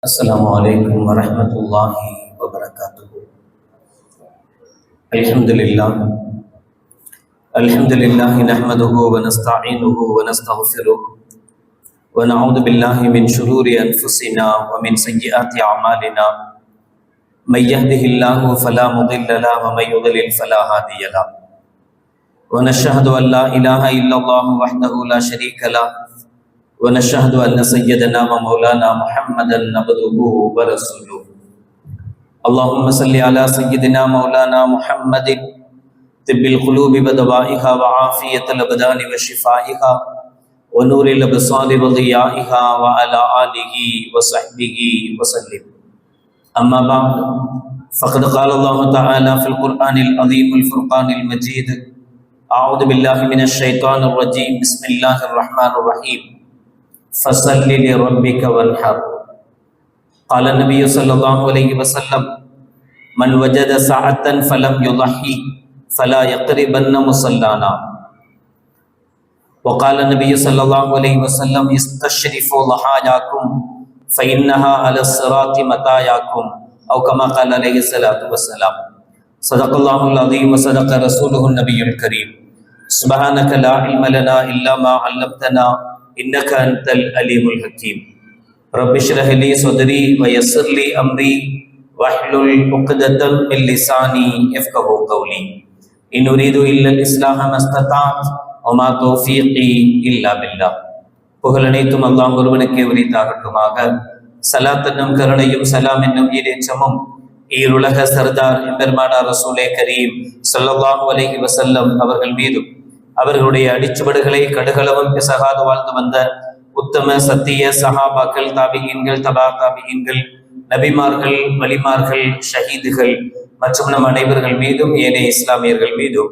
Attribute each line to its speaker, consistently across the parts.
Speaker 1: السلام عليكم ورحمة الله وبركاته. الحمد لله نحمده ونستعينه ونستغفره ونعوذ بالله من شرور أنفسنا ومن سيئات أعمالنا. من يهده الله فلا مضل له ومن يضلل فلا هادي له. ونشهد أن لا إله إلا الله وحده لا شريك له ونشهد أن سيدنا ومولانا محمدا عبده ورسوله. اللهم صل على سيدنا مولانا محمد طب القلوب ودوائها وعافية الأبدان وشفائها ونور الأبصار وضيائها وعلى آله وصحبه وسلم. أما بعد فقد قال الله تعالى في القرآن العظيم الفرقان المجيد: أعوذ بالله من الشيطان الرجيم. بسم الله الرحمن الرحيم. فصل لربك وانحر. قال النبي صلى الله عليه وسلم: من وجد ساعة فلم يضحي فلا يقربن مصلانا. وقال النبي صلى الله عليه وسلم: استشرفوا ضحاياكم فإنها على الصراط متاياكم، أو كما قال عليه الصلاة والسلام. صدق الله العظيم وصدق رسوله النبي الكريم. سبحانك لا علم لنا إلا ما علمتنا إنك أنت العليم الحكيم. رب اشرح لي صدري ويسر لي أمري واحلل عقدة من لساني يفقهوا قولي. إن أريد إلا الإصلاح ما استطعت وما توفيقي إلا بالله. புகழ் அனைத்தும் அல்லாஹ் ஒருவனுக்கே உரித்தாகட்டுமாக. சலாத் என்னும் கருணையும் சலாம் என்னும் ஈரேற்றமும் ஈருலக சர்தார் எம்பெருமானார் ரசூலே கரீம் ஸல்லல்லாஹு அலைஹி வஸல்லம் அவர்கள் மீதும் அவர்களுடைய அடிச்சுவடுகளை கடுகளவும் பிசகாது வாழ்ந்து வந்த உத்தம சத்திய சஹாபாக்கள், தாபிகீன்கள், தபா தாபிகீன்கள், நபிமார்கள், வலிமார்கள், ஷஹீதுகள் மற்றும் நம் அனைவர்கள் மீதும் ஏனைய இஸ்லாமியர்கள் மீதும்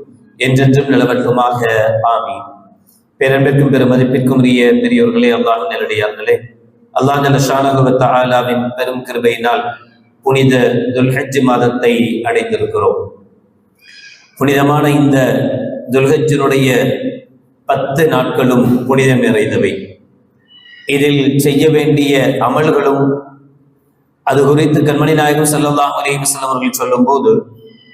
Speaker 1: என்றென்றும் நிலவட்டுமாக. ஆமீன். பேரன்பிற்கும் பெருமதிப்பிற்கும் உரிய பெரியோர்களே, அல்லாஹ் நல்லடியார்களே, அல்லாஹ் ஜல்ல ஷானஹு வ தஆலாவின் பெரும் கிருபையினால் புனித துல்ஹஜ் மாதத்தை அடைந்திருக்கிறோம். புனிதமான இந்த துல்ஹஜ்ஜினுடைய 10 நாட்களும் புனிதம் நிறைந்தவை. இதில் செய்ய வேண்டிய அமல்களும் அது குறித்து கண்மணி நாயகம் ஸல்லல்லாஹு அலைஹி வஸல்லம் அவர்கள் சொல்லும் போது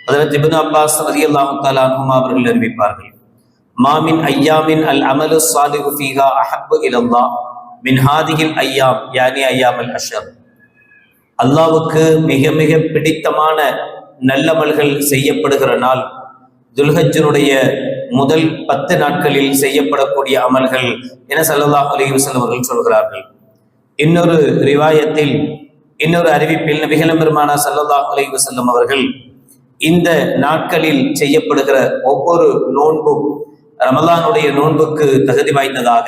Speaker 1: ஹஜ்ரத் இப்னு அப்பாஸ் ரலியல்லாஹு தஆலா அன்ஹுமா அவர்கள் அறிவிப்பார்கள்: மாமின் ஐயாமின் அல் அமலு ஸாலிஹு ஃபீஹா அஹப்பு இலல்லாஹ் மின் ஹாதிஹில் ஐயாம், யானி ஐயாமுல் அஷ்ர். அல்லாஹ்வுக்கு மிக மிக பிடித்தமான நல்லமல்கள் செய்யப்படுகிற நாள் துல்ஹஜ்ஜினுடைய முதல் 10 நாட்களில் செய்யப்படக்கூடிய அமல்கள் என ஸல்லல்லாஹு அலைஹி வஸல்லம் அவர்கள் சொல்கிறார்கள். இன்னொரு ரிவாயத்தில், இன்னொரு அறிவிப்பில் நபிகள் பெருமானார் ஸல்லல்லாஹு அலைஹி வஸல்லம் அவர்கள் இந்த நாட்களில் செய்யப்படுகிற ஒவ்வொரு நோன்பும் ரமலானுடைய நோன்புக்கு தகுதி வாய்ந்ததாக,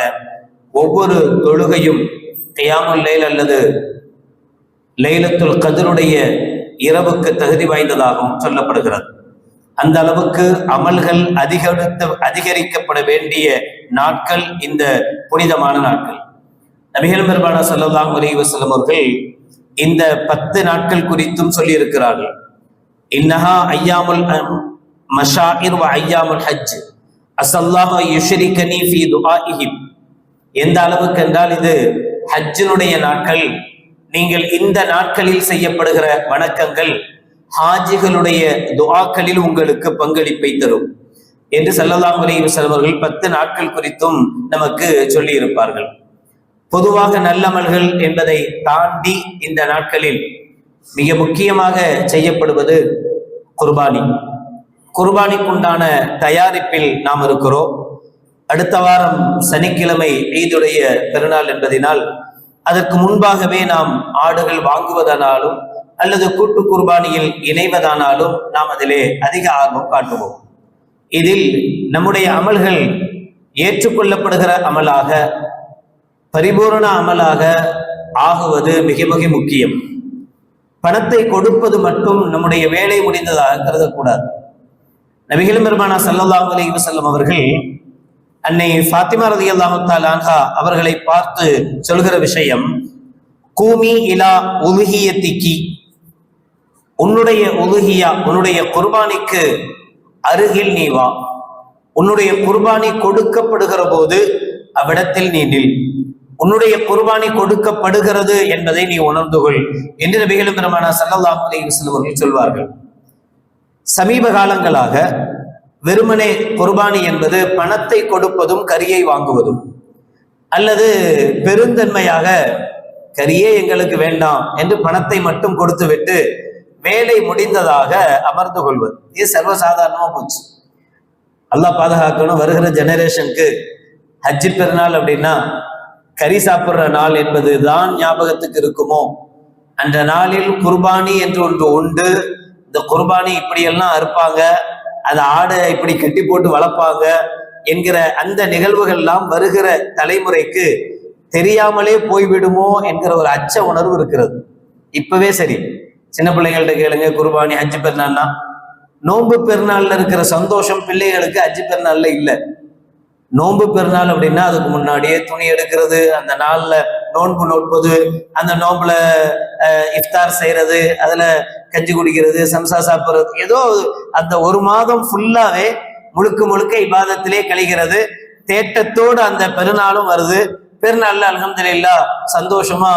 Speaker 1: ஒவ்வொரு தொழுகையும் கியாமுல் லைல் அல்லது லைலத்துல் கத்ருடைய இரவுக்கு தகுதி வாய்ந்ததாகவும் சொல்லப்படுகிறது. அந்த அளவுக்கு அமல்கள் அதிகரிக்கப்பட வேண்டிய நாட்கள் இந்த புனிதமான நாட்கள். நபிகள் பெருமானார் ஸல்லல்லாஹு அலைஹி வஸல்லம் அவர்கள் இந்த 10 நாட்கள் குறித்தும் சொல்லி இருக்கிறார்கள். இன்னஹா ஐயாமுல் மஷாஇர் வ ஐயாமுல் ஹஜ் அஸல்லாஹு யுஷ்ரிகனி ஃபீ துஆஇஹிம். எந்த அளவுக்கு என்றால், இது ஹஜ்ஜினுடைய நாட்கள். நீங்கள் இந்த நாட்களில் செய்யப்படுகிற வணக்கங்கள் ஹாஜிகளுடைய துஆக்களில் உங்களுக்கு பங்களிப்பை தரும் என்று ஸல்லல்லாஹு அலைஹி வஸல்லம் அவர்கள் 10 நாட்கள் குறித்தும் நமக்கு சொல்லி இருப்பார்கள். பொதுவாக நல்லமல்கள் என்பதை தாண்டி இந்த நாட்களில் மிக முக்கியமாக செய்யப்படுவது குர்பானி. குர்பானிக்குண்டான தயாரிப்பில் நாம் இருக்கிறோம். அடுத்த வாரம் சனிக்கிழமை ஈதுடைய பெருநாள் என்பதனால் அதற்கு முன்பாகவே நாம் ஆடுகள் வாங்குவதானாலும் அல்லது கூட்டு குர்பானியில் இணைவதானாலும் நாம் அதிலே அதிக ஆர்வம் காட்டுவோம். இதில் நம்முடைய அமல்கள் ஏற்றுக்கொள்ளப்படுகிற அமலாக, பரிபூரண அமலாக ஆகுவது மிக மிக முக்கியம். பணத்தை கொடுப்பது மட்டும் நம்முடைய வேலை முடிந்ததாக கருதக்கூடாது. நபிகள் பெருமானார் ஸல்லல்லாஹு அலைஹி வஸல்லம் அவர்கள் அன்னை ஃபாத்திமா ரலியல்லாஹு தஆலா அன்ஹா அவர்களை பார்த்து சொல்கிற விஷயம்: கூமி இலா உலுஹியத்திகி, உன்னுடைய உலுஹியா, உன்னுடைய குர்பானிக்கு அருகில் நீ வா. உன்னுடைய குர்பானி கொடுக்கப்படுகிற போது அவ்விடத்தில் நீ நில். உன்னுடைய குர்பானி கொடுக்கப்படுகிறது என்பதை நீ உணர்ந்து கொள் என்று நபிகள் பெருமானார் ஸல்லல்லாஹு அலைஹி வஸல்லம் அவர்கள் சொல்வார்கள். சமீப காலங்களாக வெறுமனே குர்பானி என்பது பணத்தை கொடுப்பதும் கரியை வாங்குவதும், அல்லது பெருந்தன்மையாக கரியே எங்களுக்கு வேண்டாம் என்று பணத்தை மட்டும் கொடுத்து விட்டு வேலை முடிந்ததாக அமர்ந்து கொள்வது, இது சர்வசாதாரணமா போச்சு. அல்லாஹ் பாதுகாக்கணும். வருகிற ஜெனரேஷனுக்கு ஹஜ்ஜி பெருநாள் அப்படின்னா கறி சாப்பிட்ற நாள் என்பது தான் ஞாபகத்துக்கு இருக்குமோ? அந்த நாளில் குர்பானி என்று ஒன்று உண்டு. இந்த குர்பானி இப்படியெல்லாம் அறுப்பாங்க, அந்த ஆடை இப்படி கட்டி போட்டு வளர்ப்பாங்க என்கிற அந்த நிகழ்வுகள்லாம் வருகிற தலைமுறைக்கு தெரியாமலே போய்விடுமோ என்கிற ஒரு அச்ச உணர்வு இருக்கிறது. இப்பவே சரி, சின்ன பிள்ளைங்கள்ட்ட கேளுங்க, குர்பானி ஹஜ்ஜி பெருநாள்னா நோன்பு பெருநாள்ல இருக்கிற சந்தோஷம் பிள்ளைகளுக்கு ஹஜ்ஜி பெருநாள்ல இல்லை. நோன்பு பெருநாள் அப்படின்னா அதுக்கு முன்னாடியே துணி எடுக்கிறது, அந்த நாள்ல நோன்பு நோட்பது, அந்த நோன்புல இஃப்தார் செய்யறது, அதுல கஞ்சி குடிக்கிறது, சம்சா சாப்பிடுறது, ஏதோ அந்த ஒரு மாதம் ஃபுல்லாவே முழுக்க முழுக்க இபாதத்திலே கழிகிறது. தேட்டத்தோடு அந்த பெருநாளும் வருது. பெருநாள்ல அல்ஹம்துலில்லாஹ் சந்தோஷமா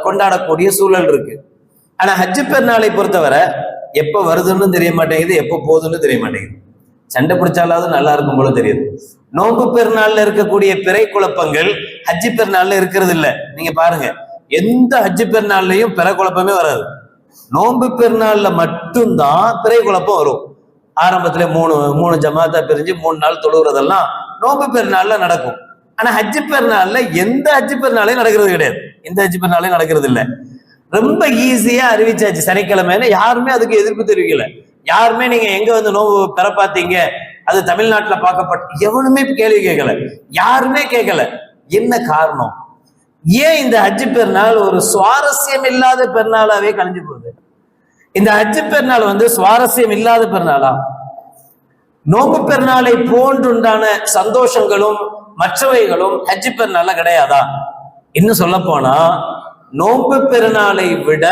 Speaker 1: கொண்டாடக்கூடிய சூழல் இருக்கு. ஆனா ஹஜ்ஜி பெருநாளை பொறுத்தவரை எப்ப வருதுன்னு தெரிய மாட்டேங்குது, எப்ப போகுதுன்னு தெரிய மாட்டேங்குது. சண்டை பிடிச்சாலாவது நல்லா இருக்கும் போல தெரியுது. நோன்பு பெருநாள்ல இருக்கக்கூடிய பிறை குழப்பங்கள் ஹஜ்ஜி பெருநாள்ல இருக்கிறது இல்ல. நீங்க பாருங்க, எந்த ஹஜ்ஜி பெருநாள்லயும் பிறை குழப்பமே வராது. நோன்பு பெருநாள்ல மட்டும்தான் பிறை குழப்பம் வரும். ஆரம்பத்துல மூணு ஜமாத்தா பிரிஞ்சு 3 நாள் தொழுகிறதெல்லாம் நோன்பு பெருநாள்ல நடக்கும். ஆனா ஹஜ்ஜி பெருநாள்ல எந்த ஹஜ்ஜி பெருநாளையும் நடக்கிறது கிடையாது. எந்த ஹஜ்ஜி பெருநாளையும் நடக்கிறது இல்லை. ரொம்ப ஈஸியா அறிவிச்சாச்சு சனிக்கிழமைன்னு. யாருமே அதுக்கு எதிர்ப்பு தெரிவிக்கல. யாருமே நீங்க எங்க வந்து நோன்பு பெற பார்த்தீங்க, அது தமிழ்நாட்டுல பார்க்கப்பட்ட எவனுமே கேள்வி கேட்கல, யாருமே கேட்கல. என்ன காரணம்? ஏன் இந்த ஹஜ்ஜி பெருநாள் ஒரு சுவாரஸ்யம் இல்லாத பெருநாளாவே கழிஞ்சு போகுது? இந்த ஹஜ்ஜி பெருநாள் வந்து சுவாரஸ்யம் இல்லாத பெருநாளா? நோன்பு பெருநாளை போன்றுண்டான சந்தோஷங்களும் மற்றவைகளும் ஹஜ்ஜி பெருநாள்ல கிடையாதா? இன்னும் சொல்ல போனா நோன்பு பெருநாளை விட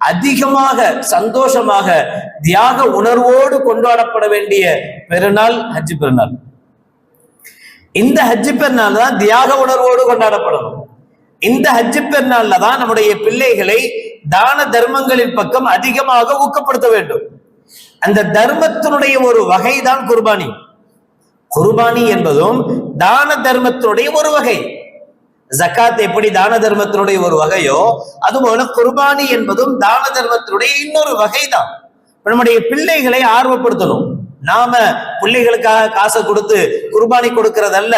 Speaker 1: அதிகமாக சந்தோஷமாக தியாக உணர்வோடு கொண்டாடப்பட வேண்டிய பெருநாள் ஹஜ்ஜி பெருநாள். இந்த ஹஜ்ஜி பெருநாள் தான் தியாக உணர்வோடு கொண்டாடப்படணும். இந்த ஹஜ்ஜி பெருநாள்ல தான் நம்முடைய பிள்ளைகளை தான தர்மங்களின் பக்கம் அதிகமாக ஊக்கப்படுத்த வேண்டும். அந்த தர்மத்தினுடைய ஒரு வகைதான் குர்பானி. குர்பானி என்பதும் தான தர்மத்தினுடைய ஒரு வகை. ஜகாத் எப்படி தான தர்மத்தினுடைய ஒரு வகையோ, அதுபோல குர்பானி என்பதும் தான தர்மத்தினுடைய இன்னொரு வகைதான். நம்முடைய பிள்ளைகளை ஆர்வப்படுத்தணும். நாம பிள்ளைகளுக்காக காசை கொடுத்து குர்பானி கொடுக்கறதல்ல.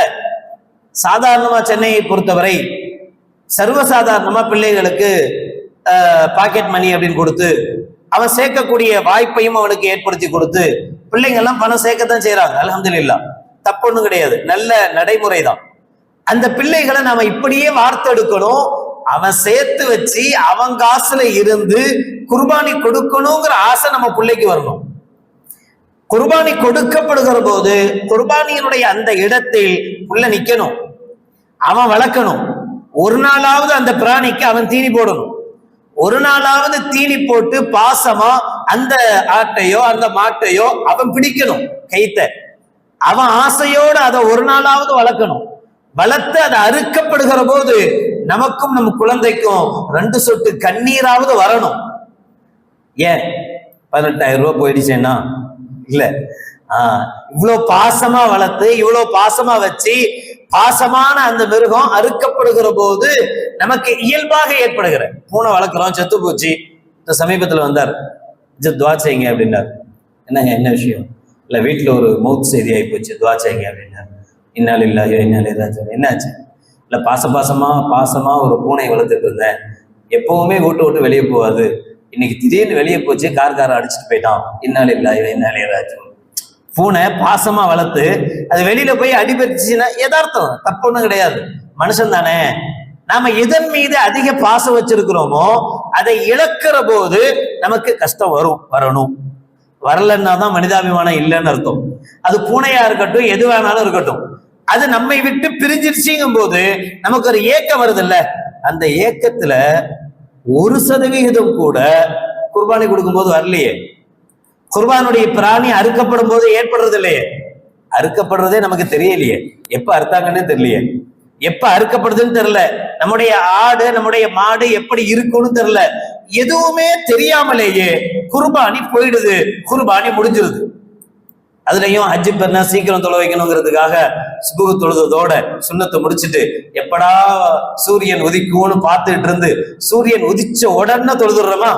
Speaker 1: சாதாரணமா சென்னையை பொறுத்தவரை சர்வசாதாரணமா பிள்ளைகளுக்கு பாக்கெட் மணி அப்படின்னு கொடுத்து அவன் சேர்க்கக்கூடிய வாய்ப்பையும் அவனுக்கு ஏற்படுத்தி கொடுத்து பிள்ளைங்க எல்லாம் பணம் சேர்க்கத்தான் செய்யறாங்க. அல்ஹம்துலில்லாஹ், தப்பொன்னும் கிடையாது, நல்ல நடைமுறை தான். அந்த பிள்ளைகளை நாம இப்படியே வார்த்தெடுக்கணும். அவன் சேர்த்து வச்சு அவன் காசுல இருந்து குர்பானி கொடுக்கணுங்கிற ஆசை நம்ம பிள்ளைக்கு வரணும். குர்பானி கொடுக்கப்படுகிற போது குர்பானியினுடைய அந்த இடத்தில் புள்ள நிக்கணும், அவன் வளர்க்கணும். ஒரு நாளாவது அந்த பிராணிக்கு அவன் தீனி போடணும். ஒரு நாளாவது தீனி போட்டு பாசமா அந்த ஆட்டையோ அந்த மாட்டையோ அவன் பிடிக்கணும் கைத்த. அவன் ஆசையோடு அதை ஒரு நாளாவது வளர்க்கணும். வளர்த்து அதை அறுக்கப்படுகிற போது நமக்கும் நம் குழந்தைக்கும் 2 சொட்டு கண்ணீராவது வரணும். ஏன் 18,000 ரூபாய் போயிடுச்சேன்னா இல்ல, இவ்வளவு பாசமா வளர்த்து இவ்வளவு பாசமா வச்சு பாசமான அந்த மிருகம் அறுக்கப்படுகிற போது நமக்கு இயல்பாக ஏற்படுகிற, பூனை வளர்க்குறோம் செத்து போச்சு, இந்த சமீபத்துல வந்தார், துவா செய்யுங்க அப்படின்னார். என்னங்க என்ன விஷயம்? இல்ல வீட்டுல ஒரு மௌத் செய்தி ஆகி போச்சு, துவா செய்யுங்க அப்படின்னார். இன்னால் இல்லாயோ இன்னாலே ராஜா. என்னாச்சு? இல்ல பாசமா ஒரு பூனை வளர்த்துட்டு இருந்தேன், எப்பவுமே வீட்டு விட்டு வெளியே போகாது, இன்னைக்கு திடீர்னு வெளியே போச்சு, கார் அடிச்சுட்டு போயிட்டான். இன்னால் இல்லாயோ இன்னாலே ராஜா. பூனை பாசமா வளர்த்து அது வெளியில போய் அடிபட்டுச்சுன்னா யதார்த்தம், தப்பு ஒண்ணும் கிடையாது, மனுஷன் தானே. நாம எதன் மீது அதிக பாசம் வச்சிருக்கிறோமோ அதை இழக்கிற போது நமக்கு கஷ்டம் வரணும். வரலன்னா தான் மனிதாபிமானம் இல்லைன்னு அர்த்தம். அது பூனையா இருக்கட்டும், எது வேணாலும் இருக்கட்டும், அது நம்மை விட்டு பிரிஞ்சிருச்சுங்கும் போது நமக்கு ஒரு ஏக்கம் வருது இல்ல. அந்த ஏக்கத்துல 1% கூட குர்பானி கொடுக்கும் போது வரலையே. குர்பானுடைய பிராணி அறுக்கப்படும் போது ஏற்படுறது இல்லையே. அறுக்கப்படுறதே நமக்கு தெரியலையே, எப்ப அறுத்தாங்கன்னே தெரியலையே. எப்ப அறுக்கப்படுதுன்னு தெரியல, நம்முடைய ஆடு நம்முடைய மாடு எப்படி இருக்குன்னு தெரியல, எதுவுமே தெரியாமலேயே குர்பானி போயிடுது, குர்பானி முடிஞ்சிருது. அதுலயும் ஹஜ்ஜி பெருனா சீக்கிரம் தொலை வைக்கணுங்கிறதுக்காக சுபுகு தொழுதோட சுண்ணத்தை முடிச்சுட்டு எப்படா சூரியன் உதிக்கும்னு பார்த்துட்டு இருந்து சூரியன் உதிச்ச உடனே தொழுதுடுறோமா.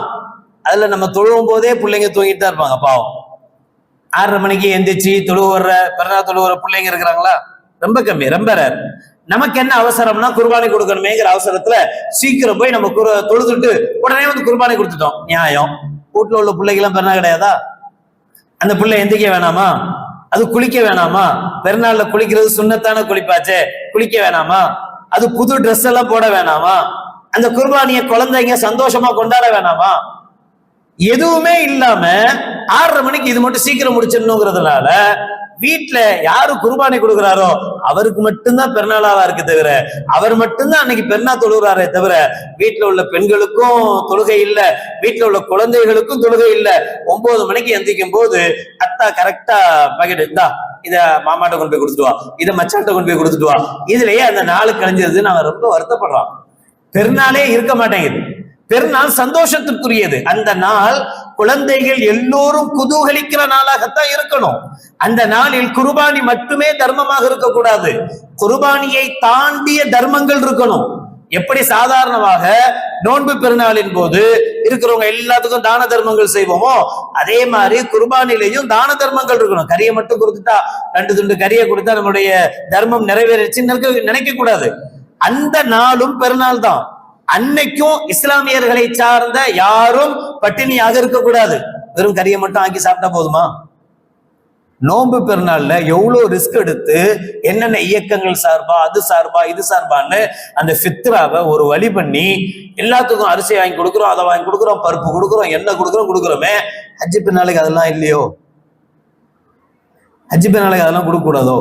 Speaker 1: அதுல நம்ம தொழுவும் போதே பிள்ளைங்க தூங்கிட்டு தான் இருப்பாங்க பாவம். 6:30 மணிக்கு எந்திரிச்சு தொழுவுற பெருனா தொழுவுற பிள்ளைங்க இருக்கிறாங்களா? ரொம்ப கம்மி, ரொம்ப ரேர். நமக்கு என்ன அவசரம்னா குர்பானி கொடுக்கணுமேங்கிற அவசரத்துல சீக்கிரம் போய் நம்ம தொழுதுட்டு உடனே வந்து குர்பானி கொடுத்துட்டோம். நியாயம். வீட்டுல உள்ள பிள்ளைகள்லாம் பெருனா கிடையாதா? அந்த பிள்ளை எந்திரிக்க வேணாமா? அது குளிக்க வேணாமா? பெருநாள்ல குளிக்கிறது சுண்ணத்தான குளிப்பாச்சே, குளிக்க வேணாமா? அது புது ட்ரெஸ் எல்லாம் போட வேணாமா? அந்த குர்பானிய குழந்தைங்க சந்தோஷமா கொண்டாட வேணாமா? எதுவுமே இல்லாம 6:30 மணிக்கு இது மட்டும் சீக்கிரம் முடிச்சிடணுங்கிறதுனால வீட்டுல யாரு குர்பானி கொடுக்குறாரோ அவருக்கு மட்டும்தான் பெருநாளாவா இருக்கு தவிர, அவர் மட்டும்தான் அன்னைக்கு பெருநா தொழுகிறாரே தவிர வீட்டுல உள்ள பெண்களுக்கும் தொழுகை இல்ல, வீட்டுல உள்ள குழந்தைகளுக்கும் தொழுகை இல்ல. 9 மணிக்கு எந்திரிக்கும் போது அத்தா கரெக்டா பக்கெட் இருந்தா இத மாமாட்ட கொண்டு போய் கொடுத்துட்டு வா, இதை மச்சாட்ட கொண்டு போய் கொடுத்துட்டு வா. இதுலயே அந்த நாள் கழிஞ்சது நாங்க ரொம்ப வருத்தப்படுறோம். பெருநாளே இருக்க மாட்டேங்குது. பெருநாள் சந்தோஷத்துக்குரியது. அந்த நாள் குழந்தைகள் எல்லோரும் குதூகலிக்கிற நாளாகத்தான் இருக்கணும். அந்த நாளில் குர்பானி மட்டுமே தர்மமாக இருக்கக்கூடாது, குர்பானியை தாண்டிய தர்மங்கள் இருக்கணும். எப்படி சாதாரணமாக நோன்பு பெருநாளின் போது இருக்கிறவங்க எல்லாத்துக்கும் தான தர்மங்கள் செய்வோமோ அதே மாதிரி குர்பானிலையும் தான தர்மங்கள் இருக்கணும். கறியை மட்டும் கொடுத்துட்டா 2 துண்டு கறியை கொடுத்தா நம்முடைய தர்மம் நிறைவேறிச்சுன்னு நினைக்க கூடாது. அந்த நாளும் பெருநாள் தான். அன்னைக்கும் இஸ்லாமியர்களை சார்ந்த யாரும் பட்டினியாக இருக்கக்கூடாது. வெறும் கறியை மட்டும் ஆக்கி சாப்பிட்டா போதுமா? நோன்பு பெருநாள்ல எவ்வளவு ரிஸ்க் எடுத்து என்னென்ன இயக்கங்கள் சார்பா அது சார்பா இது சார்பான்னு அந்த ஃபித்ராவை ஒரு வழி பண்ணி எல்லாத்துக்கும் அரிசி வாங்கி கொடுக்குறோம், அதை வாங்கி கொடுக்குறோம், பருப்பு கொடுக்குறோம், எண்ணெய் கொடுக்குறோமே. ஹஜ்ஜி பெருநாளைக்கு அதெல்லாம் இல்லையோ? ஹஜ்ஜி பெருநாளைக்கு அதெல்லாம் கொடுக்க கூடாதோ?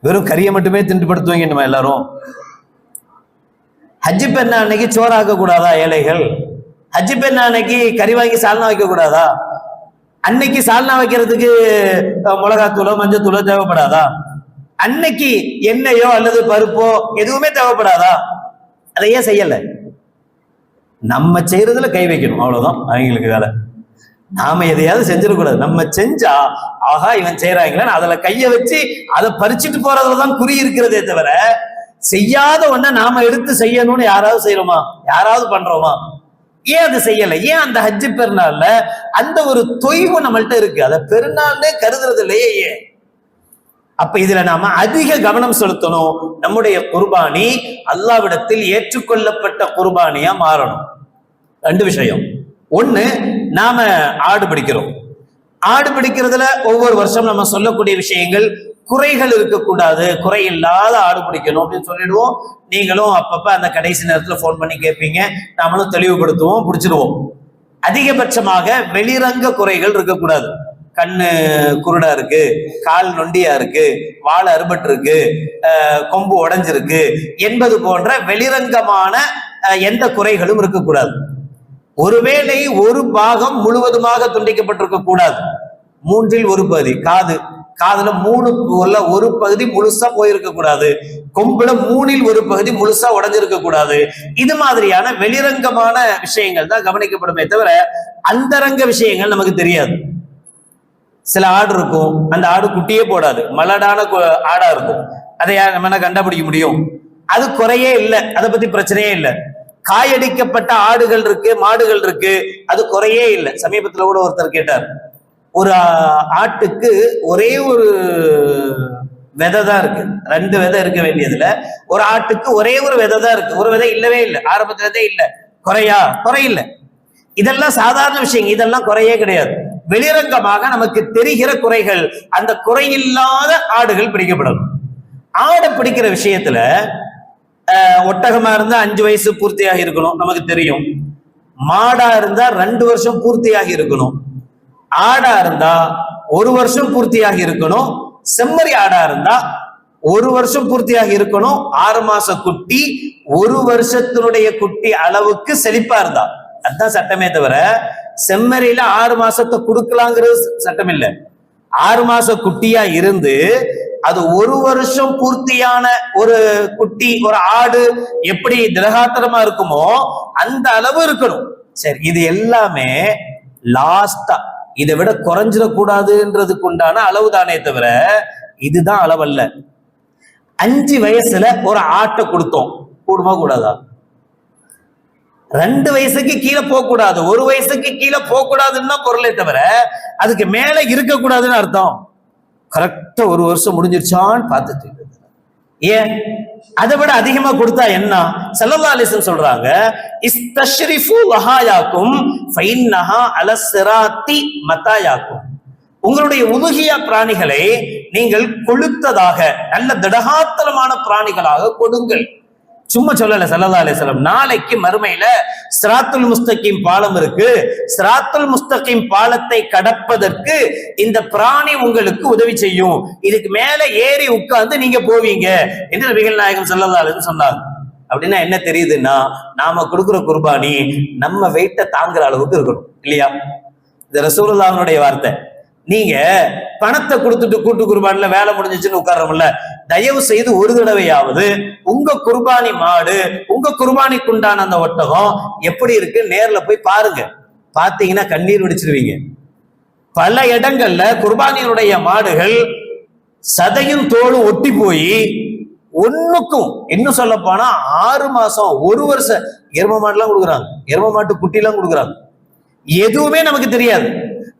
Speaker 1: வெறும் கறியை மட்டுமே திண்டுபடுத்துவீங்க நம்ம எல்லாரும். ஹஜ்ஜி பெருநாள் அன்னைக்கு சோறாக்க கூடாதா ஏழைகள்? ஹஜ்ஜி பெருநாள் அன்னைக்கு கறி வாங்கி சால்னா வைக்க கூடாதா? அன்னைக்கு சால்னா வைக்கிறதுக்கு மிளகாத்தூளோ மஞ்சத்தூளோ தேவைப்படாதா? அன்னைக்கு எண்ணெயோ அல்லது பருப்போ எதுவுமே தேவைப்படாதா? அதையே செய்யல. நம்ம செய்யறதுல கை வைக்கணும், அவ்வளவுதான் அவங்களுக்கு வேலை. நாம எதையாவது செஞ்சிடக்கூடாது. நம்ம செஞ்சா ஆஹா இவன் செய்யறாங்களேன்னு அதுல கைய வச்சு அதை பறிச்சுட்டு போறதுலதான் குறி இருக்கிறதே தவிர செய்யாத ஒன்ன நாம எடுத்து செய்யணும்னு யாராவது செய்யறோமா? யாராவது பண்றோமா? ஏன் அது செய்யல? ஏன் அந்த ஹஜ்ஜி பெருநாள்ல அந்த ஒரு தொய்வு நம்மள்ட்ட இருக்கு? அதை பெருநாள்னே கருதுறது இல்லையே ஏன்? அப்ப இதுல நாம அதிக கவனம் செலுத்தணும். நம்முடைய குர்பானி அல்லாஹ்விடத்தில் ஏற்றுக்கொள்ளப்பட்ட குர்பானியா மாறணும். 2 விஷயம். ஒண்ணு, நாம ஆடு பிடிக்கிறோம். ஆடு பிடிக்கிறதுல ஒவ்வொரு வருஷம் நம்ம சொல்லக்கூடிய விஷயங்கள் குறைகள் இருக்கக்கூடாது, குறை இல்லாத ஆடு பிடிக்கணும் அப்படின்னு சொல்லிடுவோம். நீங்களும் அப்பப்ப அந்த கடைசி நேரத்துல போன் பண்ணி கேட்பீங்க, நாமளும் தெளிவுபடுத்துவோம், பிடிச்சிடுவோம். அதிகபட்சமாக வெளிரங்க குறைகள் இருக்கக்கூடாது. கண்ணு குருடா இருக்கு, கால் நொண்டியா இருக்கு, வாழை அறுபட்டு இருக்கு, கொம்பு உடைஞ்சிருக்கு என்பது போன்ற வெளிரங்கமான எந்த குறைகளும் இருக்கக்கூடாது. ஒருவேளை ஒரு பாகம் முழுவதுமாக துண்டிக்கப்பட்டிருக்க கூடாது. 3ல் 1 பகுதி, காதுல 3 ஒரு பகுதி முழுசா போயிருக்க கூடாது, கொம்புல 3ல் 1 பகுதி முழுசா உடைஞ்சிருக்க கூடாது. இது மாதிரியான வெளிரங்கமான விஷயங்கள் தான் கவனிக்கப்படுமே தவிர அந்தரங்க விஷயங்கள் நமக்கு தெரியாது. சில ஆடு இருக்கும், அந்த ஆடு குட்டியே போடாது, மலடான ஆடா இருக்கும். அதை நம்ம கண்டுபிடிக்க முடியும்? அது குறையே இல்லை, அதை பத்தி பிரச்சனையே இல்லை. காயடிக்கப்பட்ட ஆடுகள் இருக்கு, மாடுகள் இருக்கு, அது குறையே இல்லை. சமீபத்துல கூட ஒருத்தர் கேட்டார், ஒரு ஆட்டுக்கு ஒரே ஒரு விதை தான் இருக்கு, 2 விதை இருக்க வேண்டியதுல ஒரு ஆட்டுக்கு ஒரே ஒரு விதை தான் இருக்கு, ஒரு விதை இல்லவே இல்லை, ஆரம்பத்துலதே இல்லை. குறையில்ல. இதெல்லாம் சாதாரண விஷயம், இதெல்லாம் குறையே கிடையாது. வெளிரங்கமாக நமக்கு தெரிகிற குறைகள், அந்த குறையில்லாத ஆடுகள் பிடிக்கப்படணும். ஆடை பிடிக்கிற விஷயத்துல ஒட்டகமா இருந்தா 5 வயசு பூர்த்தியாக இருக்கணும், நமக்கு தெரியும். மாடா இருந்தா 2 வருஷம் பூர்த்தியாகி இருக்கணும். ஆடா இருந்தா 1 வருஷம் பூர்த்தியாகி இருக்கணும். செம்மறி ஆடா இருந்தா 1 வருஷம் பூர்த்தியாக இருக்கணும். 6 மாச குட்டி 1 வருஷத்தினுடைய குட்டி அளவுக்கு செழிப்பா இருந்தா அதுதான் சட்டமே தவிர செம்மறியில 6 மாசத்தை கொடுக்கலாங்கிறது சட்டம் இல்லை. 6 மாச குட்டியா இருந்து அது ஒரு வருஷம் பூர்த்தியான ஒரு குட்டி, ஒரு ஆடு எப்படி திரகாத்திரமா இருக்குமோ அந்த அளவு இருக்கணும். சரி, இது எல்லாமே லாஸ்டா இதை விட குறைஞ்சிடக்கூடாதுன்றதுக்கு உண்டான அளவு தானே தவிர இதுதான் அளவல்ல. 5 வயசுல ஒரு ஆட்டை கொடுத்தோம், கூடுமா கூடாதா? 2 வயசுக்கு கீழே போக கூடாது, 1 வயசுக்கு கீழே போக கூடாதுன்னு பொருளை தவிர அதுக்கு மேல இருக்கக்கூடாதுன்னு அர்த்தம். கரெக்டா 1 வருஷம் முடிஞ்சிருச்சான்னு பார்த்துட்டு ஏன் அதை விட அதிகமா கொடுத்தா என்ன? ஸல்லல்லாஹு அலைஹி வஸல்லம் சொல்றாங்க, இஸ்தஷ்ரிஃபு லஹாயாக்கும் ஃபைன்னஹா அலஸ்ஸிராத்தி மதாயாக்கும். உங்களுடைய உதுகியா பிராணிகளை நீங்கள் கொளுத்ததாக நல்ல திடகாத்திரமான பிராணிகளாக கொடுங்கள். சும்மா சொல்லல ஸல்லல்லாஹு அலைஹி வஸல்லம். நாளைக்கு மறுமையில சிராத்துல் முஸ்தகீம் பாலம் இருக்கு, சிராத்துல் முஸ்தகீம் பாலத்தை கடப்பதற்கு இந்த பிராணி உங்களுக்கு உதவி செய்யும், இதுக்கு மேல ஏறி உட்கார்ந்து நீங்க போவீங்க என்று நபிகள் நாயகம் ஸல்லல்லாஹு அலைஹி வஸல்லம் சொன்னாங்க. அப்படின்னா என்ன தெரியுதுன்னா, நாம கொடுக்குற குர்பானி நம்ம வெயிட்ட தாங்குற அளவுக்கு இருக்கணும் இல்லையா? இந்த ரசூலுல்லாஹ்வுடைய வார்த்தை. நீங்க பணத்தை கொடுத்துட்டு கூட்டு குர்பானில வேலை முடிஞ்சிச்சுன்னு உட்கார்றோம்ல, தயவு செய்து ஒரு தடவையாவது உங்க குர்பானி மாடு, உங்க குர்பானிக்குண்டான அந்த ஒட்டகம் எப்படி இருக்கு நேர்ல போய் பாருங்க. பாத்தீங்கன்னா கண்ணீர் வெடிச்சிருவீங்க. பல இடங்கள்ல குர்பானியினுடைய மாடுகள் சதையும் தோலும் ஒட்டி போய் ஒண்ணுக்கும், இன்னும் சொல்ல போனா 6 மாசம் 1 வருஷம் எரும மாடுலாம் கொடுக்குறாங்க, எரும மாட்டு குட்டி எல்லாம் கொடுக்குறாங்க. எதுவுமே நமக்கு தெரியாது.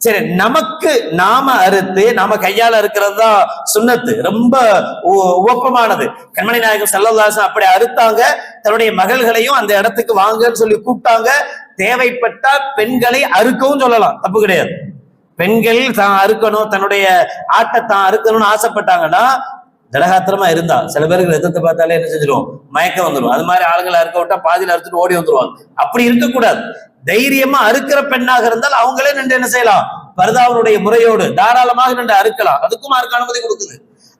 Speaker 1: சரி, நமக்கு நாம அறுத்து நாம கையால இருக்கிறது தான் சுன்னத்து, ரொம்ப உவப்பமானது. கண்மணி நாயகம் ஸல்லல்லாஹு அலைஹி வஸல்லம் அப்படி அறுத்தாங்க. தன்னுடைய மகள்களையும் அந்த இடத்துக்கு வாங்கன்னு சொல்லி கூப்பிட்டாங்க. தேவைப்பட்ட பெண்களை அறுக்கவும் சொல்லலாம், தப்பு கிடையாது. பெண்கள் தான் அறுக்கணும், தன்னுடைய ஆட்டை தான் அறுக்கணும்னு ஆசைப்பட்டாங்கன்னா திடகாத்திரமா இருந்தா, சில பேருக்கு ரத்தத்தை பார்த்தாலே என்ன செஞ்சிடும், மயக்கம் வந்துடும். அது மாதிரி ஆளுங்களை அறுக்க விட்டா பாதியில அறுத்துட்டு ஓடி வந்துருவாங்க. அப்படி இருக்கக்கூடாது. தைரியமா அறுக்கிற பெண்ணாக இருந்தால் அவங்களே நின்று என்ன செய்யலாம், பர்தாவுடைய முறையோடு தாராளமாக நின்று அறுக்கலாம். அதுக்கும் மார்க்க அனுமதி கொடுக்குது.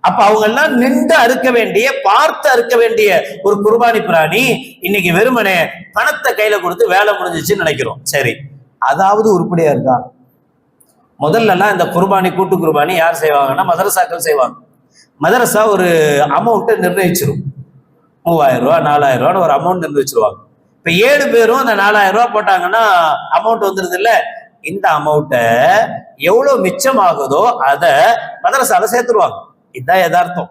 Speaker 1: அப்ப அவங்க எல்லாம் நின்று அறுக்க வேண்டிய, பார்த்து அறுக்க வேண்டிய ஒரு குர்பானி பிராணி இன்னைக்கு வெறுமனே பணத்தை கையில கொடுத்து வேலை முடிஞ்சிச்சுன்னு நினைக்கிறோம். சரி, அதாவது உருப்படியா இருக்கா? முதல்ல எல்லாம் இந்த குர்பானி, கூட்டு குர்பானி யார் செய்வாங்கன்னா மதரசாக்கள் செய்வாங்க. மதரசா ஒரு அமௌண்ட்டை நிர்ணயிச்சிரும், 3000 ரூபா 4000 ரூபான்னு ஒரு அமௌண்ட் நிர்ணயிச்சிருவாங்க. இப்ப 7 பேரும் அந்த 4000 ரூபாய் போட்டாங்கன்னா அமௌண்ட் வந்துருது இல்ல, இந்த அமௌண்ட்டை எவ்வளவு மிச்சம் ஆகுதோ அதை மதரசால சேர்த்துருவாங்க. இதுதான் யதார்த்தம்.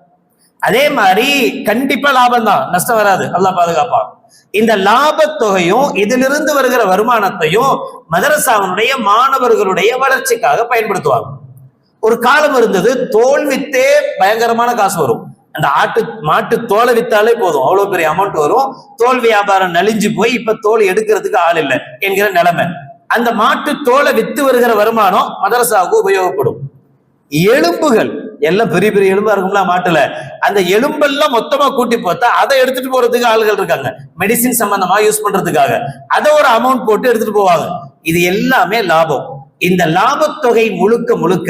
Speaker 1: அதே மாதிரி கண்டிப்பா லாபம் தான், நஷ்டம் வராது, அல்லாஹ் பாதுகாப்பான். இந்த லாபத்தொகையும் இதிலிருந்து வருகிற வருமானத்தையும் மதரசாவுடைய மாணவர்களுடைய வளர்ச்சிக்காக பயன்படுத்துவாங்க. ஒரு காலம் இருந்தது, தோல் வித்தே பயங்கரமான காசு வரும். அந்த மாட்டு தோலை வித்தாலே போதும், அவ்வளவு பெரிய அமௌண்ட் வரும். தோல் வியாபாரம் நலிஞ்சு போய் இப்ப தோல் எடுக்கிறதுக்கு ஆள் இல்லை என்கிற நிலைமை. அந்த மாட்டு தோலை வித்து வருகிற வருமானம் மதரசாவுக்கு உபயோகப்படும். எலும்புகள் எல்லாம் பெரிய பெரிய எலும்பா இருக்கும்ல மாட்டுல, அந்த எலும்பெல்லாம் மொத்தமா கூட்டி பார்த்தா அதை எடுத்துட்டு போறதுக்கு ஆளுகள் இருக்காங்க, மெடிசின் சம்பந்தமா யூஸ் பண்றதுக்காக. அதை ஒரு அமௌண்ட் போட்டு எடுத்துட்டு போவாங்க. இது எல்லாமே லாபம். இந்த லாபத்தொகை முழுக்க முழுக்க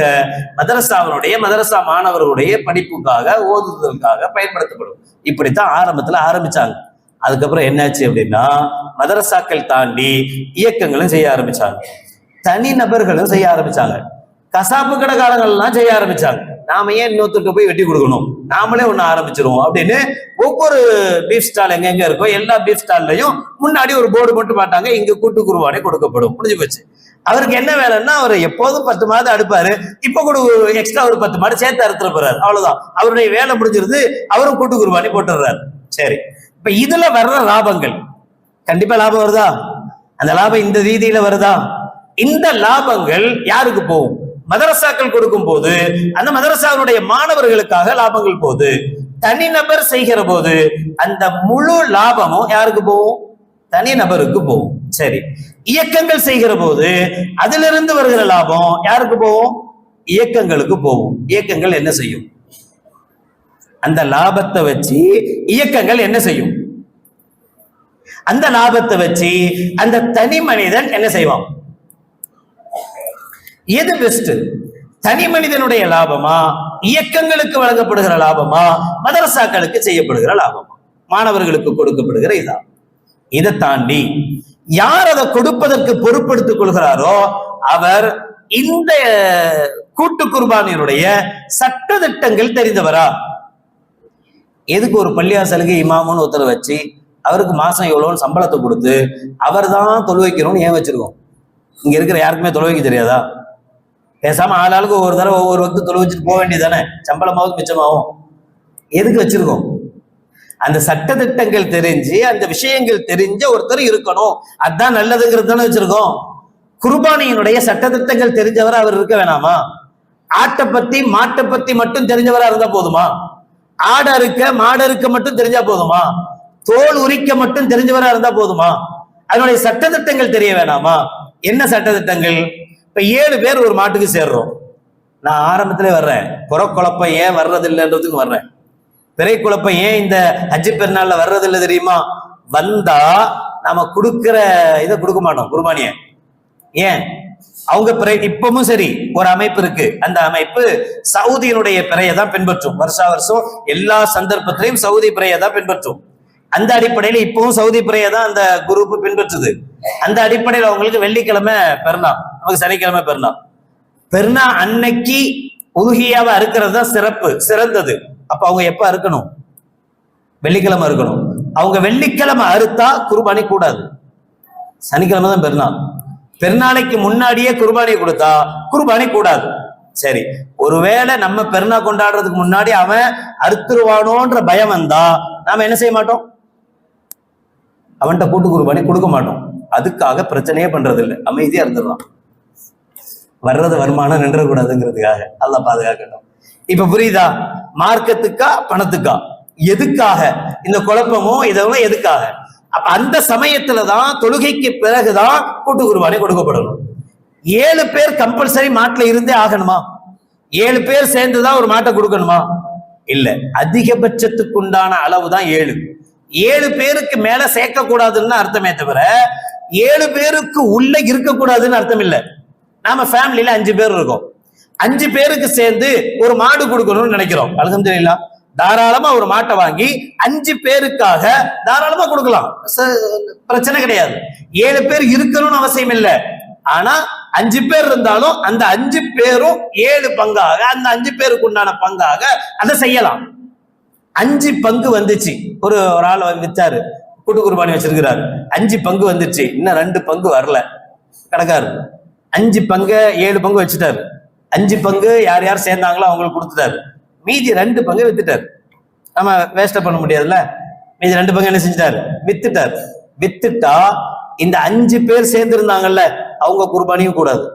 Speaker 1: மதரசாவினுடைய, மதரசா மாணவர்களுடைய படிப்புக்காக, ஓதுதலுக்காக பயன்படுத்தப்படும். இப்படித்தான் ஆரம்பத்துல ஆரம்பிச்சாங்க. அதுக்கப்புறம் என்னாச்சு அப்படின்னா, மதரசாக்கள் தாண்டி இயக்கங்களும் செய்ய ஆரம்பிச்சாங்க, தனி நபர்களும் செய்ய ஆரம்பிச்சாங்க, கசாப்பு கடைக்காரங்கள்லாம் செய்ய ஆரம்பிச்சாங்க. நாம ஏன் இன்னொருத்தருக்கு போய் வெட்டி கொடுக்கணும், நாமளே ஒண்ணு ஆரம்பிச்சிருவோம் அப்படின்னு ஒவ்வொரு பீஃப் ஸ்டால் எங்க இருக்கோ எல்லா பீஃப் ஸ்டால்லையும் முன்னாடி ஒரு போர்டு போட்டு மாட்டாங்க, இங்க கூட்டு குருவானே கொடுக்கப்படும். முடிஞ்சு போச்சு. அவருக்கு என்ன வேலைன்னா, அவர் எப்போதும் 10 மாடு அடுப்பாரு, இப்ப கூட எக்ஸ்ட்ரா ஒரு 10 மாடு சேர்த்து அறுத்துற போறாரு, அவ்வளவுதான். அவருடைய வேலை முடிஞ்சிருது, அவரும் கூட்டு குருபானி போட்டுறாரு. சரி, இப்ப இதுல வர்ற லாபங்கள் கண்டிப்பா லாபம் வருதா? அந்த லாபம் இந்த ரீதியில வருதா? இந்த லாபங்கள் யாருக்கு போகும்? மதரசாக்கள் கொடுக்கும் போது அந்த மதரசாவுடைய மாணவர்களுக்காக லாபங்கள் போகுது. தனிநபர் செய்கிற போது அந்த முழு லாபமும் யாருக்கு போகும்? தனிநபருக்கு போகும். சரி, இயக்கங்கள் செய்கிற போது அதிலிருந்து வருகிற லாபம் யாருக்கு போகும்? இயக்கங்களுக்கு போகும். இயக்கங்கள் என்ன செய்யும்? அந்த லாபத்தை வச்சு இயக்கங்கள் என்ன செய்யும்? அந்த லாபத்தை வச்சு அந்த தனி மனிதன் என்ன செய்வான்? எது பெஸ்ட்? தனி மனிதனுடைய லாபமா, இயக்கங்களுக்கு வழங்கப்படுகிற லாபமா, மதரசாக்களுக்கு செய்யப்படுகிற லாபமா, மாணவர்களுக்கு கொடுக்கப்படுகிற இதா? இதை தாண்டி யார் அதை கொடுப்பதற்கு பொறுப்படுத்திக் கொள்கிறாரோ அவர் இந்த கூட்டு குர்பானியினுடைய சட்ட திட்டங்கள் தெரிந்தவரா? எதுக்கு ஒரு பள்ளியாசலுக்கு இமாமுன்னு ஒருத்தர் வச்சு அவருக்கு மாசம் எவ்வளோன்னு சம்பளத்தை கொடுத்து அவர் தான் தொழுவைக்கணும்னு ஏன் வச்சிருக்கோம்? இங்க இருக்கிற யாருக்குமே தொழுவைக்க தெரியாதா? பேசாம ஆளாளுக்கு ஒவ்வொரு தடவை ஒவ்வொரு வகுத்து தொழு வச்சுட்டு போக வேண்டியதானே, சம்பளமாவது மிச்சமாகும். எதுக்கு வச்சிருக்கோம்? அந்த சட்ட திட்டங்கள் தெரிஞ்சு அந்த விஷயங்கள் தெரிஞ்ச ஒருத்தர் இருக்கணும், அதுதான் நல்லதுங்கிறது தானே வச்சிருக்கோம். குர்பானியினுடைய சட்ட திட்டங்கள் தெரிஞ்சவரா அவர் இருக்க வேணாமா? ஆட்டை பத்தி மாட்டை பத்தி மட்டும் தெரிஞ்சவரா இருந்தா போதுமா? ஆடு அறுக்க மாடு அறுக்க மட்டும் தெரிஞ்சா போதுமா? தோல் உரிக்க மட்டும் தெரிஞ்சவரா இருந்தா போதுமா? அதனுடைய சட்ட திட்டங்கள் தெரிய வேணாமா? என்ன சட்ட திட்டங்கள்? இப்ப 7 பேர் ஒரு மாட்டுக்கு சேர்றோம். நான் ஆரம்பத்திலே வர்றேன், புறக்குழப்பம் ஏன் வர்றது இல்லைன்றதுக்கு வர்றேன். பிறை குழப்பம் ஏன் இந்த ஹஜ்ஜி பெருநாள்ல வர்றது இல்லை தெரியுமா? வந்தா நாம கொடுக்கிற இதை கொடுக்க மாட்டோம், குர்பானிய. ஏன்? அவங்க பிறை இப்பவும் சரி ஒரு அமைப்பு இருக்கு, அந்த அமைப்பு சவுதியினுடைய பிறையை தான் பின்பற்றும். வருஷா வருஷம் எல்லா சந்தர்ப்பத்திலையும் சவுதி பிறையை தான் பின்பற்றும். அந்த அடிப்படையில இப்பவும் சவுதி பிறையை தான் அந்த குரூப் பின்பற்றுது. அந்த அடிப்படையில் அவங்களுக்கு வெள்ளிக்கிழமை பெருநா, நமக்கு சனிக்கிழமை பெருநா. பெருநா அன்னைக்கு உதுகியாவை அறுக்கிறது தான் சிறப்பு, சிறந்தது. அப்ப அவங்க எப்ப அறுக்கணும்? வெள்ளிக்கிழமை அறுக்கணும். அவங்க வெள்ளிக்கிழமை அறுத்தா குர்பானி கூடாது. சனிக்கிழமை தான் பெருநாள். பெருநாளைக்கு முன்னாடியே குர்பானி கொடுத்தா குர்பானி கூடாது. சரி, ஒருவேளை நம்ம பெருநா கொண்டாடுறதுக்கு முன்னாடி அவன் அறுத்துருவானோன்ற பயம் வந்தா நாம என்ன செய்ய மாட்டோம்? அவன்கிட்ட கூட்டு குர்பானி கொடுக்க மாட்டோம். அதுக்காக பிரச்சனையே பண்றது இல்லை, அமைதியா இருந்துடலாம். வர்றது வருமானம் நின்றக்கூடாதுங்கிறதுக்காக அல்லாஹ் பாதுகாக்கட்டும். இப்ப புரியுதா? மார்க்கத்துக்கா பணத்துக்கா? எதுக்காக இந்த குழப்பமோ? இதெல்லாம் எதுக்காக? அப்ப அந்த சமயத்துலதான் தொழுகைக்கு பிறகுதான் கூட்டு குர்பானி கொடுக்கப்படணும். 7 பேர் கம்பல்சரி மாட்டுல இருந்தே ஆகணுமா? 7 பேர் சேர்ந்துதான் ஒரு மாட்டை கொடுக்கணுமா? இல்ல, அதிகபட்சத்துக்கு உண்டான அளவு தான் 7. 7 பேருக்கு மேல சேர்க்க கூடாதுன்னு அர்த்தமே தவிர 7 பேருக்கு உள்ள இருக்கக்கூடாதுன்னு அர்த்தம் இல்லை. நாம ஃபேமிலியில 5 பேர் இருக்கோம், 5 பேருக்கு சேர்ந்து ஒரு மாடு கொடுக்கணும்னு நினைக்கிறோம். அல்ஹம்துலில்லாஹ், தாராளமா ஒரு மாட்டை வாங்கி 5 பேருக்காக தாராளமா கொடுக்கலாம், பிரச்சனை கிடையாது. 7 பேர் இருக்கணும்னு அவசியம் இல்லை. ஆனா 5 பேர் இருந்தாலும் அந்த 5 பேரும் 7 பங்காக, அந்த 5 பேருக்கு உண்டான பங்காக அதை செய்யலாம். 5 பங்கு வந்துச்சு. ஒரு ஆள் வித்தாரு, கூட்டு குர்பானி வச்சிருக்கிறாரு, 5 பங்கு வந்துச்சு, இன்னும் 2 பங்கு வரல. கணக்காரு 5 பங்கு 7 பங்கு வச்சுட்டாரு. 5 பங்கு யார் யார் சேர்ந்தாங்களோ அவங்களுக்கு கொடுத்துட்டாரு. மீதி 2 பங்கு வித்துட்டாரு. நம்ம வேஸ்ட பண்ண முடியாதுல்ல. மீதி 2 பங்கு என்ன செஞ்சிட்டாரு? வித்துட்டாரு. வித்துட்டா இந்த 5 பேர் சேர்ந்து இருந்தாங்கல்ல, அவங்க குர்பானியும் கூடாது.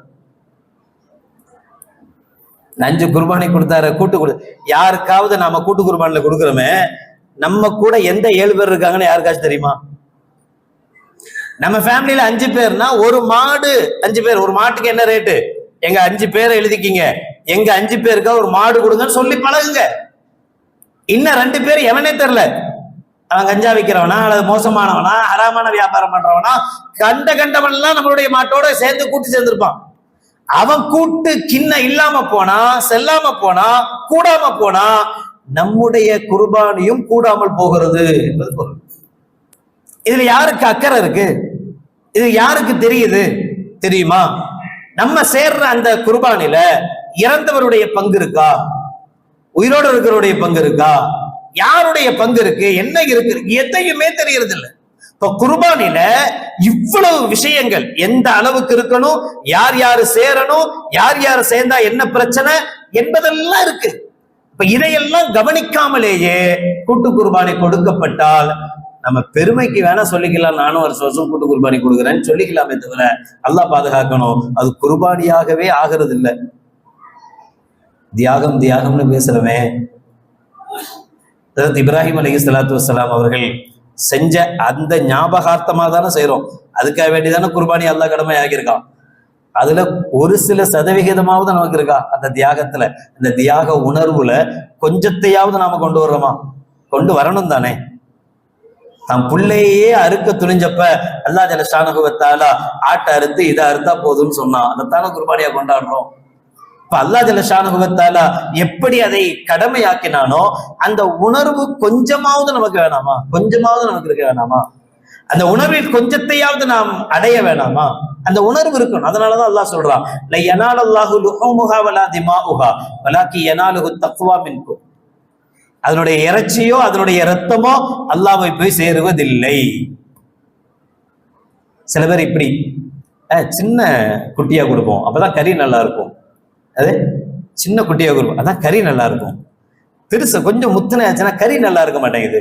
Speaker 1: 5 குர்பானி கொடுத்தாரு, கூட்டு யாருக்காவது நாம கூட்டு குர்பானில கொடுக்குறோமே, நம்ம கூட எந்த 7 பேர் இருக்காங்கன்னு யாருக்காச்சும் தெரியுமா? நம்ம ஃபேமிலியில 5 பேர்னா ஒரு மாடு 5 பேர், ஒரு மாட்டுக்கு என்ன ரேட்டு? எங்க 5 பேரை எழுதிக்கிங்க, எங்க 5 பேருக்கா ஒரு மாடு கொடுங்கன்னு சொல்லி பழகுங்க. இன்னும் 2 பேர் எவனே தெரியல, அவன் கஞ்சா விற்கிறவனா அல்லது மோசமானவனா ஹராமான வியாபாரம் பண்றவனா, கண்டவன் எல்லாம் நம்மளுடைய மாட்டோட சேர்ந்து கூட்டு சேர்ந்திருப்பான். அவன் கூட்டு கிண்ண இல்லாம போனா, செல்லாம போனா, கூடாம போனா நம்முடைய குர்பானியும் கூடாமல் போகிறது என்பது பொருள். இதுல யாருக்கு அக்கறை இருக்கு? இது யாருக்கு தெரியுது தெரியுமா? நம்ம சேர்ற அந்த குர்பானில இறந்தவருடைய பங்கு இருக்கா? உயிரோடு இருக்கிறவருடைய பங்கு இருக்கா? யாருடைய பங்கு இருக்கு? என்ன இருக்கு? எதையுமே தெரியறது இல்லை. இப்ப குர்பானில இவ்வளவு விஷயங்கள் எந்த அளவுக்கு இருக்கணும், யார் யாரு சேரணும், யார் யாரு சேர்ந்தா என்ன பிரச்சனை என்பதெல்லாம் இருக்கு. இப்ப இதையெல்லாம் கவனிக்காமலேயே கூட்டு குர்பானி கொடுக்கப்பட்டால் நம்ம பெருமைக்கு வேணா சொல்லிக்கலாம், நானும் வருஷம் கூட்டு குர்பானி கொடுக்குறேன்னு சொல்லிக்கலாமே தவிர அல்லாஹ் பாதுகாக்கணும், அது குர்பானியாகவே ஆகிறது இல்லை. தியாகம் தியாகம்னு பேசுறவே இப்ராஹிம் அலைஹிஸ்ஸலாத்து வஸ்ஸலாம் அவர்கள் செஞ்ச அந்த ஞாபகார்த்தமா தானே செய்யறோம். அதுக்காக வேண்டிதானே குர்பானி அல்லாஹ் கடமை ஆகியிருக்கான். அதுல ஒரு சில சதவிகிதமாவது நமக்கு இருக்கா? அந்த தியாகத்துல, இந்த தியாக உணர்வுல கொஞ்சத்தையாவது நாம கொண்டு வர்றோமா? கொண்டு வரணும் தானே. தம் பிள்ளையே அறுக்க துணிஞ்சப்ப அல்லாஹ் ஜல்லஷானஹு வ தஆலா ஆட்டை அறுத்து இதை அறுத்தா போதும்னு சொன்னான். அதைத்தானே குர்பானியா கொண்டாடுறோம். இப்ப அல்லாஹ் ஜல்லஷானஹு வ தஆலா எப்படி அதை கடமையாக்கினானோ அந்த உணர்வு கொஞ்சமாவது நமக்கு வேணாமா? கொஞ்சமாவது நமக்கு இருக்க வேணாமா? அந்த உணர்வில் கொஞ்சத்தையாவது நாம் அடைய வேணாமா? அந்த உணர்வு இருக்கணும். அதனாலதான் அல்லாஹ் சொல்றான், லை யனாலல்லாஹு லுஹூமுஹா வலா திமாஉஹா வலாக்கி யனாலுஹு தக்வா மின்கும். அதனுடைய இறைச்சியோ அதனுடைய இரத்தமோ அல்லாஹ்வை போய் சேருவதில்லை. சில பேர் இப்படி சின்ன குட்டியா கொடுப்போம், அப்பதான் கறி நல்லா இருக்கும். அது சின்ன குட்டியா கொடுப்போம், அதான் கறி நல்லா இருக்கும். பெருசு கொஞ்சம் முத்தனை ஆச்சுன்னா கறி நல்லா இருக்க மாட்டேங்குது.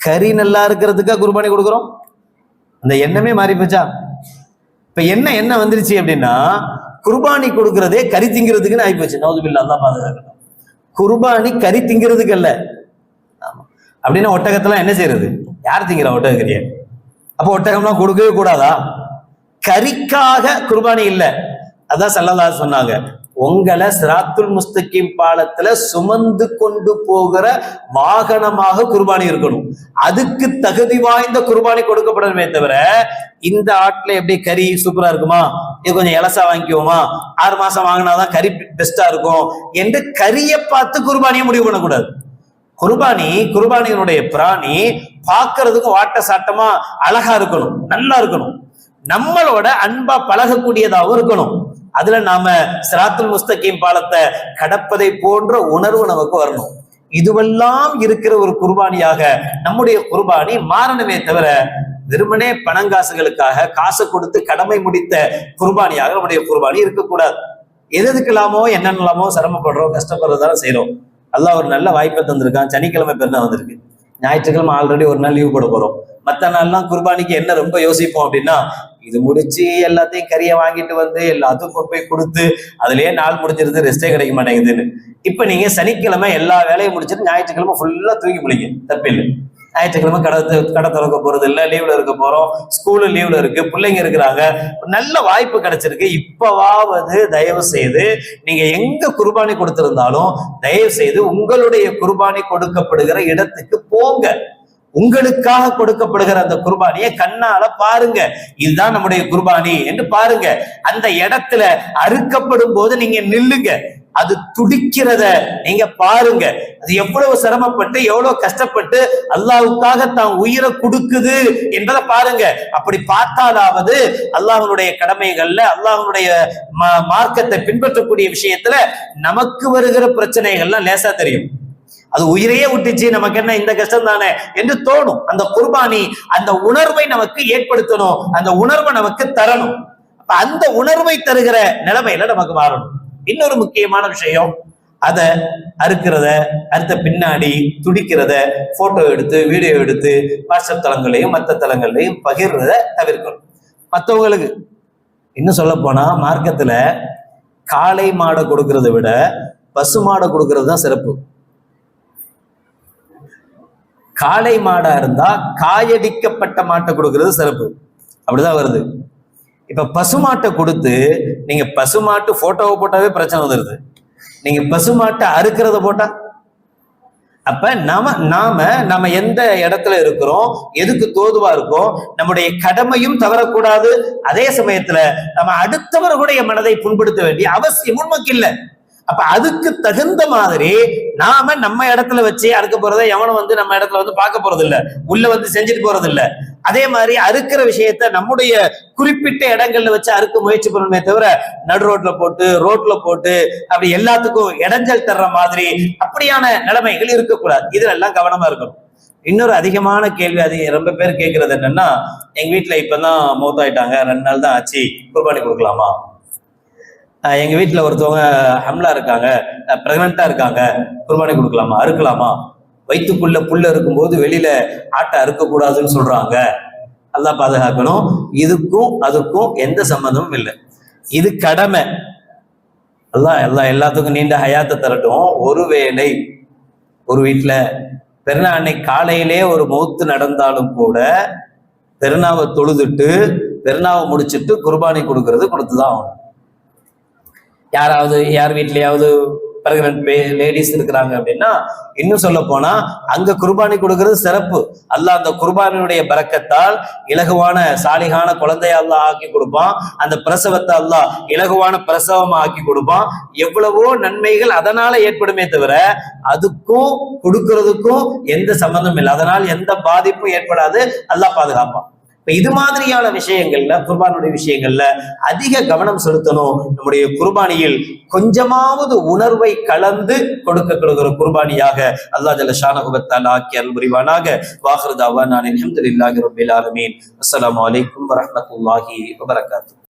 Speaker 1: கறி நல்லா இருக்கிறதுக்காக குர்பானி கொடுக்குறோம். அந்த எண்ணமே மாறி போச்சா? இப்ப என்ன வந்துருச்சு அப்படின்னா, குர்பானி கொடுக்கறதே கறி திங்கிறதுக்குன்னு ஆகி போச்சு. நவுதுபில்லாஹ், அல்லாஹ் பாதுகாக்கணும். குர்பானி கறி திங்கிறதுக்கு அல்ல. ஆமா, அப்படின்னா ஒட்டகத்தெல்லாம் என்ன செய்யறது? யார் திங்கிறா ஒட்டக கறிய? அப்போ ஒட்டகம்லாம் கொடுக்கவே கூடாதா? கறிக்காக குர்பானி இல்லை. அதான் ஸல்லல்லாஹு அலைஹி சொன்னாங்க, உங்களை சிராத்துல் முஸ்தகீம் பாலத்துல சுமந்து கொண்டு போகிற வாகனமாக குர்பானி இருக்கணும். அதுக்கு தகுதி வாய்ந்த குர்பானி கொடுக்கப்படணுமே தவிர, இந்த ஆட்டுல எப்படி கறி சூப்பரா இருக்குமா, இது கொஞ்சம் இலசா வாங்கிக்குவோமா, 6 மாசம் வாங்கினாதான் கறி பெஸ்டா இருக்கும் என்று கறியை பார்த்து குர்பானியை முடிவு பண்ணக்கூடாது. குர்பானியினுடைய பிராணி பார்க்கறதுக்கு வாட்ட சாட்டமா அழகா இருக்கணும், நல்லா இருக்கணும், நம்மளோட அன்பா பழகக்கூடியதாகவும் இருக்கணும். அதுல நாம சிராத்துல் முஸ்தகீம் பாலத்தை கடப்பதை போன்ற உணர்வு நமக்கு வரணும். இதுவெல்லாம் இருக்கிற ஒரு குர்பானியாக நம்முடைய குர்பானி மாறணுமே தவிர, வெறுமனே பணங்காசுகளுக்காக காசை கொடுத்து கடமை முடித்த குர்பானியாக நம்முடைய குர்பானி இருக்கக்கூடாது. எதுக்கெல்லாமோ என்னென்னலாமோ சிரமப்படுறோம், கஷ்டப்படுறதால செய்யறோம். அல்லாஹ் ஒரு நல்ல வாய்ப்பை தந்திருக்கான். சனிக்கிழமை பெருநாள் வந்திருக்கு, ஞாயிற்றுக்கிழமை ஆல்ரெடி ஒரு நாள் லீவ் போட போறோம். மற்ற நாள்லாம் குர்பானிக்கு என்ன ரொம்ப யோசிப்போம் அப்படின்னா, இது முடிச்சு எல்லாத்தையும் கறியை வாங்கிட்டு வந்து எல்லாத்துக்கும் போய் கொடுத்து அதுலயே நாள் முடிஞ்சிருந்து, ரெஸ்டே கிடைக்க மாட்டேங்குதுன்னு. இப்ப நீங்க சனிக்கிழமை எல்லா வேலையும் முடிச்சுட்டு ஞாயிற்றுக்கிழமை ஃபுல்லா தூக்கி முடிங்க, தப்பில்லை. ஞாயிற்றுக்கிழமை கடை திறக்க போறது இல்லை, லீவ்ல இருக்க போறோம், ஸ்கூலு லீவ்ல இருக்கு, பிள்ளைங்க இருக்கிறாங்க, நல்ல வாய்ப்பு கிடைச்சிருக்கு. இப்பவாவது தயவு செய்து நீங்க எங்க குர்பானி கொடுத்திருந்தாலும் தயவு செய்து உங்களுடைய குர்பானி கொடுக்கப்படுகிற இடத்துக்கு போங்க. உங்களுக்காக கொடுக்கப்படுகிற அந்த குர்பானியை கண்ணால பாருங்க. இதுதான் நம்முடைய குர்பானி என்று பாருங்க. அந்த இடத்துல அறுக்கப்படும் போது நீங்க நில்லுங்க, அது துடிக்கிறத நீங்க பாருங்க. அது எவ்வளவு சிரமப்பட்டு எவ்வளவு கஷ்டப்பட்டு அல்லாஹ்வுக்காக தான் உயிரை கொடுக்குது என்பதை பாருங்க. அப்படி பார்த்தாலாவது அல்லாஹ்வுடைய கடமைகள்ல, அல்லாஹ்வுடைய மார்க்கத்தை பின்பற்றக்கூடிய விஷயத்துல நமக்கு வருகிற பிரச்சனைகள்லாம் லேசா தெரியும். அது உயிரையே விட்டுச்சு, நமக்கு என்ன இந்த கஷ்டம் தானே என்று தோணும். அந்த குர்பானி அந்த உணர்வை நமக்கு ஏற்படுத்தணும், அந்த உணர்வை நமக்கு தரணும். அந்த உணர்வை தருகிற நிலைமையில நமக்கு மாறணும். இன்னொரு முக்கியமான விஷயம், அதை அறுத்த பின்னாடி துடிக்கிறத போட்டோ எடுத்து வீடியோ எடுத்து வாட்ஸ்அப் தளங்களையும் மற்ற தளங்களையும் பகிர்றத தவிர்க்கணும். மற்றவங்களுக்கு இன்னும் சொல்ல போனா, மார்க்கத்துல காளை மாடை கொடுக்கறத விட பசு மாடை கொடுக்கறது தான் சிறப்பு. காளை மாடா இருந்தா காயடிக்கப்பட்ட மாட்டை கொடுக்கறது சிறப்பு, அப்படிதான் வருது. இப்ப பசுமாட்டை கொடுத்து நீங்க பசுமாட்டு போட்டோவை போட்டாவே பிரச்சனை வந்துருது, நீங்க பசுமாட்டை அறுக்கிறத போட்டா. அப்ப நாம எந்த இடத்துல இருக்கிறோம், எதுக்கு தோதுவா இருக்கோம், நம்முடைய கடமையும் தவறக்கூடாது. அதே சமயத்துல நம்ம அடுத்தவர்களுடைய மனதை புண்படுத்த வேண்டிய அவசியம் உண்மைக்கு இல்லை. அப்ப அதுக்கு தகுந்த மாதிரி நாம நம்ம இடத்துல வச்சு அறுக்க போறதை எவனும் வந்து நம்ம இடத்துல வந்து பார்க்க போறது இல்ல, உள்ள வந்து செஞ்சுட்டு போறது இல்ல. அதே மாதிரி அறுக்கிற விஷயத்த நம்முடைய குறிப்பிட்ட இடங்கள்ல வச்சு அறுக்க முயற்சி பண்ணணுமே தவிர, நடு ரோட்ல போட்டு அப்படி எல்லாத்துக்கும் இடைஞ்சல் தர்ற மாதிரி அப்படியான நிலைமைகள் இருக்கக்கூடாது. இதுல எல்லாம் கவனமா இருக்கணும். இன்னொரு அதிகமான கேள்வி, அது ரொம்ப பேர் கேட்கறது என்னன்னா, எங்க வீட்டுல இப்பதான் மௌத்தாயிட்டாங்க, 2 நாள் தான் ஆச்சு, குர்பானி கொடுக்கலாமா? எங்க வீட்டுல ஒருத்தவங்க ஹம்லா இருக்காங்க, பிரெக்னண்டா இருக்காங்க, குர்பானி கொடுக்கலாமா, அறுக்கலாமா? வயிற்றுக்குள்ள புல்ல இருக்கும்போது வெளியில ஆட்டை அறுக்கக்கூடாதுன்னு சொல்றாங்க. அல்லாஹ் பாதுகாக்கணும். இதுக்கும் அதுக்கும் எந்த சம்மந்தமும் இல்லை, இது கடமை. அல்லாஹ் எல்லாத்துக்கும் நீண்ட ஹயாத்தை தரட்டும். ஒருவேளை ஒரு வீட்டுல பெருநா அன்னைக்கு காலையிலே ஒரு மௌத்து நடந்தாலும் கூட பெருநாவை தொழுதுட்டு பெருநாவை முடிச்சுட்டு குர்பானி கொடுத்துதான் ஆகணும். யார் வீட்லயாவது பிரெக்னன்ட் லேடிஸ் இருக்கிறாங்க அப்படின்னா, இன்னும் சொல்ல போனா அங்க குர்பானி கொடுக்கிறது சிறப்பு. அல்லாஹ் அந்த குர்பானியுடைய பரக்கத்தால் இலகுவான சாலிகான குழந்தைய அல்லாஹ் ஆக்கி கொடுப்பான். அந்த பிரசவத்தை அல்லாஹ் இலகுவான பிரசவமா ஆக்கி கொடுப்பான். எவ்வளவோ நன்மைகள் அதனால ஏற்படுமே தவிர அதுக்கும் கொடுக்கறதுக்கும் எந்த சம்பந்தம் இல்லை. அதனால் எந்த பாதிப்பும் ஏற்படாது, அல்லாஹ் பாதுகாப்பான். இப்ப இது மாதிரியான விஷயங்கள்ல, குர்பானுடைய விஷயங்கள்ல அதிக கவனம் செலுத்தணும். நம்முடைய குர்பானியில் கொஞ்சமாவது உணர்வை கலந்து கொடுக்கப்படுகிற குர்பானியாக அல்லாஹ் ஜல்ல ஷானஹு வ தஆலா ஆக்கி அருள் புரிவானாக. வாஹிரு தஅவானா அல்ஹம்துலில்லாஹி ரப்பில் ஆலமீன். அஸ்ஸலாமு அலைக்கும் வரஹ்மத்துல்லாஹி வபரகாத்துஹு.